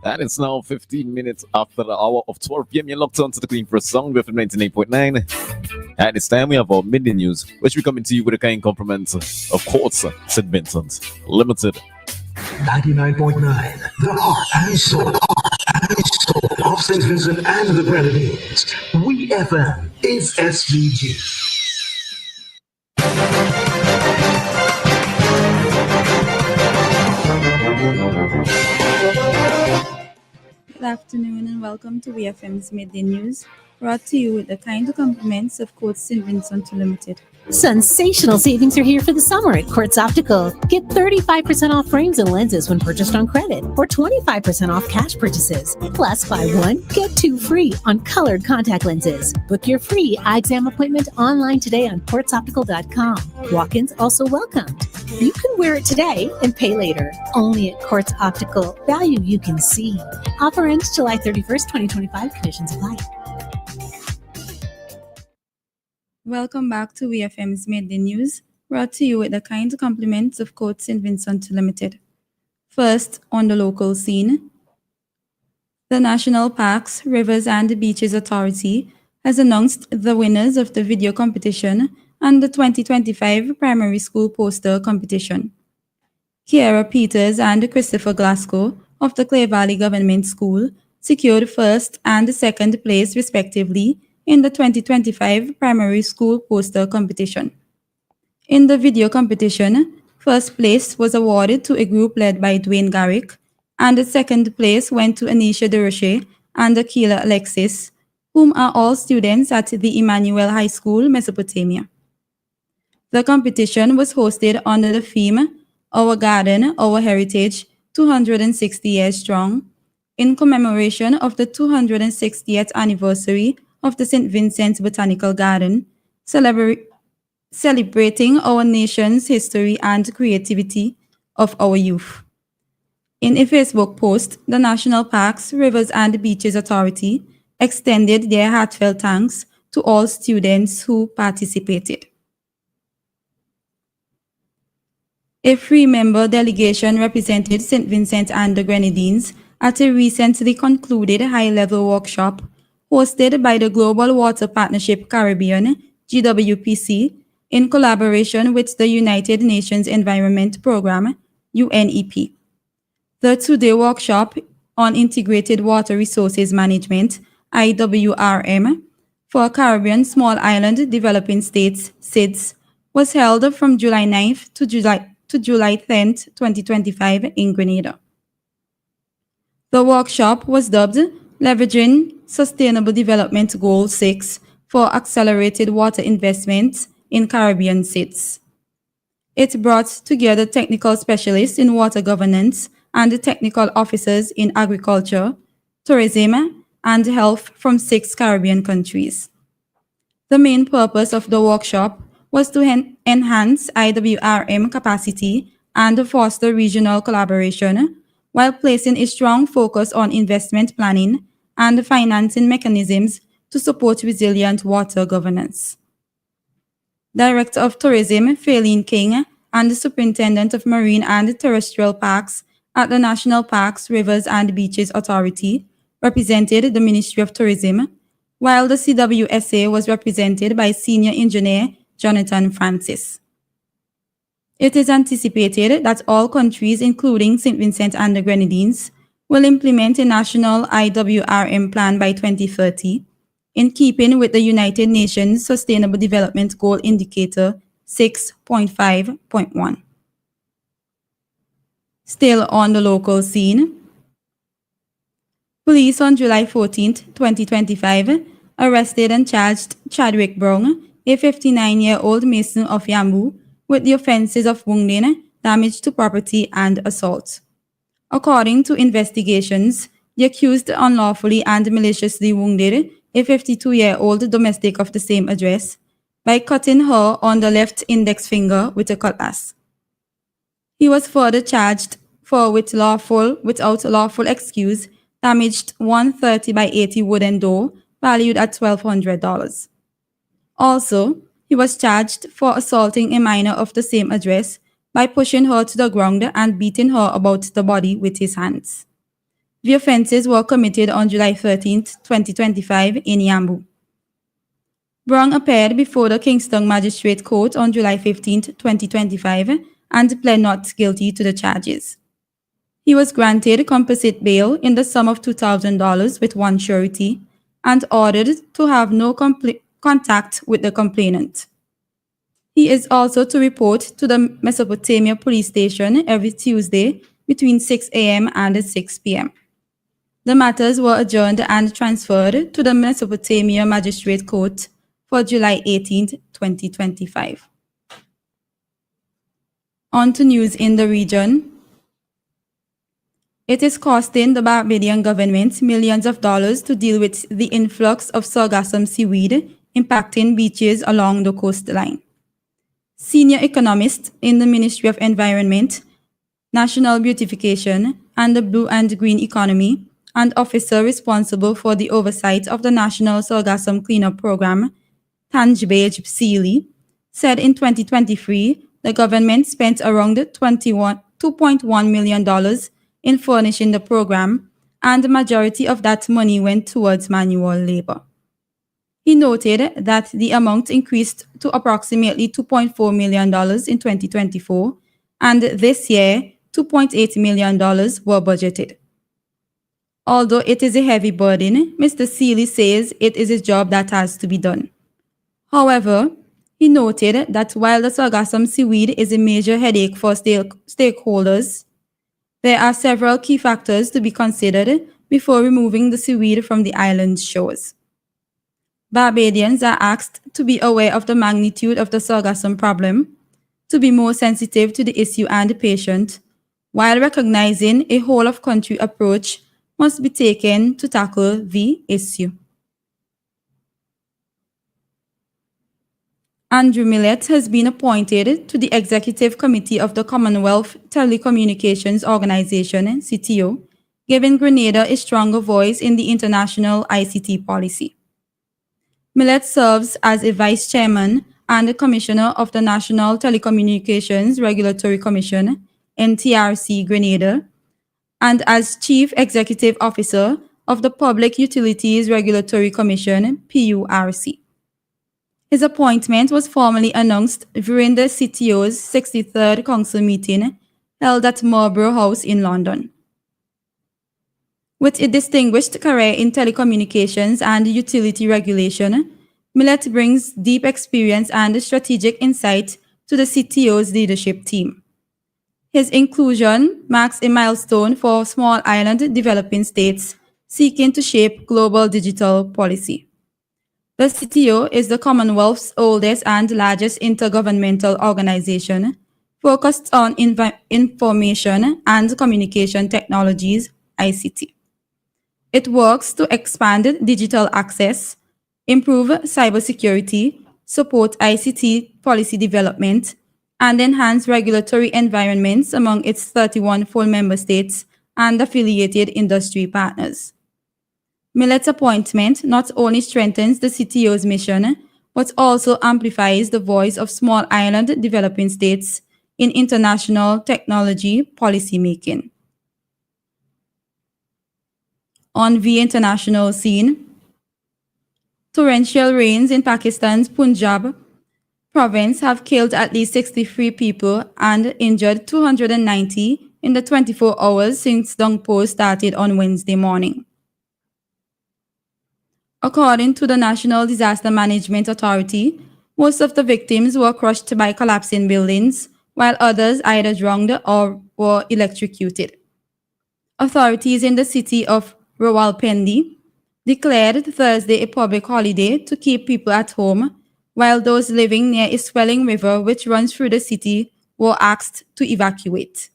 And it's now 15 minutes after the hour of 12 p.m. You're locked on to the Clean First Song with 98.9. And it's time we have our midday news, which we coming to you with a kind compliment of course, St. Vincent Limited. 99.9, the heart and soul of St. Vincent and the Grenadines. We FM is SVG. Good afternoon and welcome to WFM's Midday News, brought to you with the kind compliments of Courts St. Vincent Limited. Sensational savings are here for the summer at Quartz Optical. Get 35% off frames and lenses when purchased on credit, or 25% off cash purchases. Plus, buy one, get two free on colored contact lenses. Book your free eye exam appointment online today on quartzoptical.com. Walk-ins also welcomed. You can wear it today and pay later. Only at Quartz Optical. Value you can see. Offer ends July 31st, 2025. Conditions apply. Welcome back to WFM's Midday News, brought to you with the kind compliments of Courts St. Vincent Limited. First, on the local scene, the National Parks, Rivers and Beaches Authority has announced the winners of the video competition and the 2025 primary school poster competition. Kiera Peters and Christopher Glasgow of the Clay Valley Government School secured first and second place respectively in the 2025 primary school poster competition. In the video competition, first place was awarded to a group led by Dwayne Garrick, and the second place went to Anisha DeRoche and Akila Alexis, whom are all students at the Emmanuel High School, Mesopotamia. The competition was hosted under the theme Our Garden, Our Heritage, 260 Years Strong, in commemoration of the 260th anniversary of the St. Vincent Botanical Garden, celebrating our nation's history and creativity of our youth. In a Facebook post, the National Parks, Rivers and Beaches Authority extended their heartfelt thanks to all students who participated. A three-member delegation represented St. Vincent and the Grenadines at a recently concluded high-level workshop hosted by the Global Water Partnership Caribbean, GWPC, in collaboration with the United Nations Environment Programme, UNEP. The two-day workshop on Integrated Water Resources Management, IWRM, for Caribbean Small Island Developing States, SIDS, was held from July 9th to July 10th, 2025 in Grenada. The workshop was dubbed Leveraging Sustainable Development Goal 6 for Accelerated Water Investments in Caribbean SIDS. It brought together technical specialists in water governance and technical officers in agriculture, tourism, and health from 6 Caribbean countries. The main purpose of the workshop was to enhance IWRM capacity and foster regional collaboration, while placing a strong focus on investment planning and financing mechanisms to support resilient water governance. Director of Tourism, Faylene King, and the Superintendent of Marine and Terrestrial Parks at the National Parks, Rivers and Beaches Authority represented the Ministry of Tourism, while the CWSA was represented by Senior Engineer Jonathan Francis. It is anticipated that all countries, including St. Vincent and the Grenadines, will implement a national IWRM plan by 2030, in keeping with the United Nations Sustainable Development Goal Indicator 6.5.1. Still on the local scene, police on July 14, 2025, arrested and charged Chadwick Brown, a 59-year-old mason of Yambu, with the offenses of wounding, damage to property, and assault. According to investigations, the accused unlawfully and maliciously wounded a 52-year-old domestic of the same address by cutting her on the left index finger with a cutlass. He was further charged for without lawful excuse damaged 130 by 80 wooden door valued at $1,200. Also, he was charged for assaulting a minor of the same address by pushing her to the ground and beating her about the body with his hands. The offences were committed on July 13, 2025 in Yambu. Brown appeared before the Kingston Magistrate Court on July 15, 2025 and pled not guilty to the charges. He was granted composite bail in the sum of $2,000 with one surety and ordered to have no contact with the complainant. He is also to report to the Mesopotamia Police Station every Tuesday between 6 a.m. and 6 p.m. The matters were adjourned and transferred to the Mesopotamia Magistrate Court for July 18, 2025. On to news in the region. It is costing the Barbadian government millions of dollars to deal with the influx of sargassum seaweed impacting beaches along the coastline. Senior economist in the Ministry of Environment, National Beautification, and the Blue and Green Economy, and officer responsible for the oversight of the National Sargassum Cleanup Program, Tanjbej Seeley, said in 2023 the government spent around $2.1 million in furnishing the program, and the majority of that money went towards manual labor. He noted that the amount increased to approximately $2.4 million in 2024, and this year, $2.8 million were budgeted. Although it is a heavy burden, Mr. Seeley says it is a job that has to be done. However, he noted that while the sargassum seaweed is a major headache for stakeholders, there are several key factors to be considered before removing the seaweed from the island's shores. Barbadians are asked to be aware of the magnitude of the sargassum problem, to be more sensitive to the issue and the patient, while recognizing a whole-of-country approach must be taken to tackle the issue. Andrew Millett has been appointed to the Executive Committee of the Commonwealth Telecommunications Organization, CTO, giving Grenada a stronger voice in the international ICT policy. Millett serves as a Vice Chairman and a Commissioner of the National Telecommunications Regulatory Commission, NTRC Grenada, and as Chief Executive Officer of the Public Utilities Regulatory Commission, PURC. His appointment was formally announced during the CTO's 63rd Council meeting held at Marlborough House in London. With a distinguished career in telecommunications and utility regulation, Millett brings deep experience and strategic insight to the CTO's leadership team. His inclusion marks a milestone for small island developing states seeking to shape global digital policy. The CTO is the Commonwealth's oldest and largest intergovernmental organization focused on information and communication technologies, ICT. It works to expand digital access, improve cybersecurity, support ICT policy development, and enhance regulatory environments among its 31 full member states and affiliated industry partners. Millett's appointment not only strengthens the CTO's mission, but also amplifies the voice of small island developing states in international technology policymaking. On the international scene, torrential rains in Pakistan's Punjab province have killed at least 63 people and injured 290 in the 24 hours since downpours started on Wednesday morning. According to the National Disaster Management Authority, most of the victims were crushed by collapsing buildings, while others either drowned or were electrocuted. Authorities in the city of Rawalpindi declared Thursday a public holiday to keep people at home, while those living near a swelling river which runs through the city were asked to evacuate.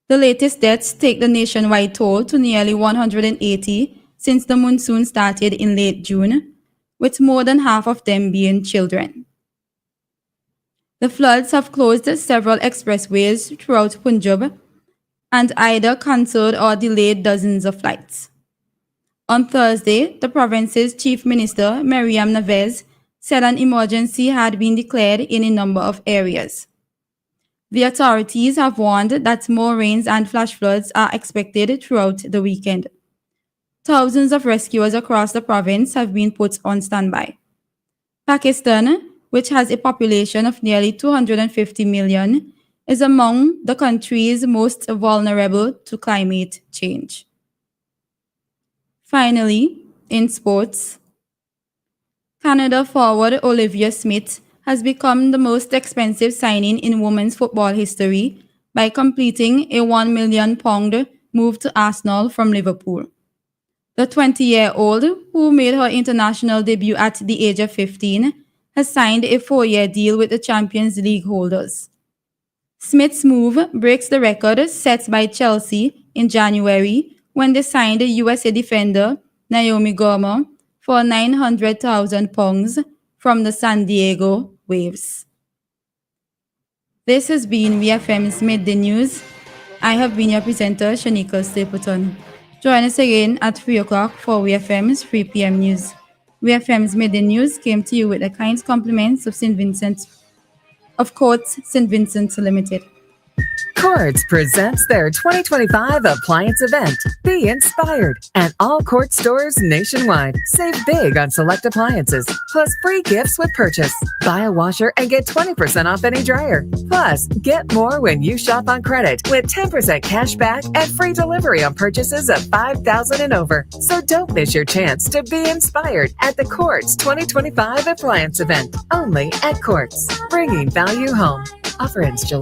The latest deaths take the nationwide toll to nearly 180 since the monsoon started in late June, with more than half of them being children. The floods have closed several expressways throughout Punjab and either cancelled or delayed dozens of flights. On Thursday, the province's Chief Minister, Mariam Navez, said an emergency had been declared in a number of areas. The authorities have warned that more rains and flash floods are expected throughout the weekend. Thousands of rescuers across the province have been put on standby. Pakistan, which has a population of nearly 250 million, is among the countries most vulnerable to climate change. Finally, in sports, Canada forward Olivia Smith has become the most expensive signing in women's football history by completing a £1 million move to Arsenal from Liverpool. The 20-year-old, who made her international debut at the age of 15, has signed a 4-year deal with the Champions League holders. Smith's move breaks the record set by Chelsea in January when they signed USA defender Naomi Gormer for £900,000 from the San Diego Waves. This has been VFM's Midday News. I have been your presenter, Shanika Stapleton. Join us again at 3 o'clock for VFM's 3 p.m. news. VFM's Midday News came to you with the kind compliments of St. Vincent, of Courts St. Vincent Limited. Courts presents their 2025 appliance event, Be Inspired, at all Court stores nationwide. Save big on select appliances, plus free gifts with purchase. Buy a washer and get 20% off any dryer. Plus, get more when you shop on credit with 10% cash back and free delivery on purchases of $5,000 and over. So don't miss your chance to be inspired at the Courts 2025 appliance event, only at Courts, bringing value home. Offer ends July